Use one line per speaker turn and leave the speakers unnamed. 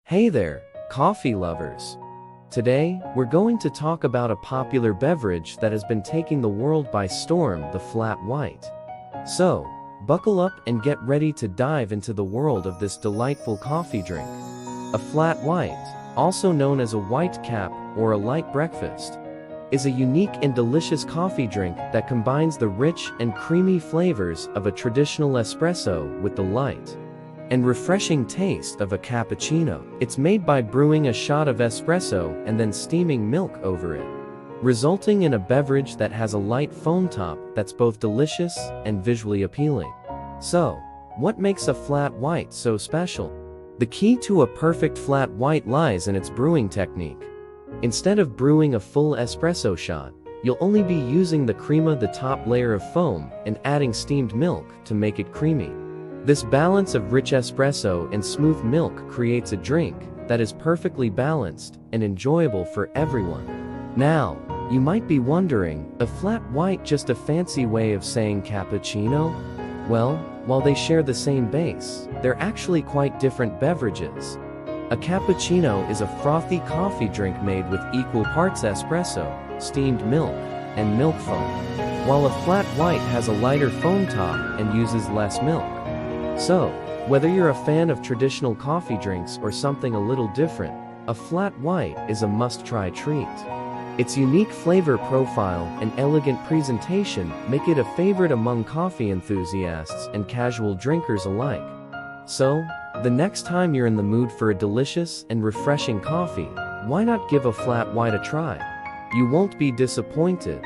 Hey there, coffee lovers! Today, we're going to talk about a popular beverage that has been taking the world by storm, the flat white. So, buckle up and get ready to dive into the world of this delightful coffee drink. A flat white, also known as a white cap or a light breakfast, is a unique and delicious coffee drink that combines the rich and creamy flavors of a traditional espresso with the light and refreshing taste of a cappuccino. It's made by brewing a shot of espresso and then steaming milk over it, resulting in a beverage that has a light foam top that's both delicious and visually appealing. So, what makes a flat white so special? The key to a perfect flat white lies in its brewing technique. Instead of brewing a full espresso shot, you'll only be using the crema, the top layer of foam, and adding steamed milk to make it creamy. This balance of rich espresso and smooth milk creates a drink that is perfectly balanced and enjoyable for everyone. Now, you might be wondering, a flat white just a fancy way of saying cappuccino? Well, while they share the same base, they're actually quite different beverages. A cappuccino is a frothy coffee drink made with equal parts espresso, steamed milk, and milk foam, while a flat white has a lighter foam top and uses less milk. So, whether you're a fan of traditional coffee drinks or something a little different, a flat white is a must-try treat. Its unique flavor profile and elegant presentation make it a favorite among coffee enthusiasts and casual drinkers alike. So, the next time you're in the mood for a delicious and refreshing coffee, why not give a flat white a try? You won't be disappointed.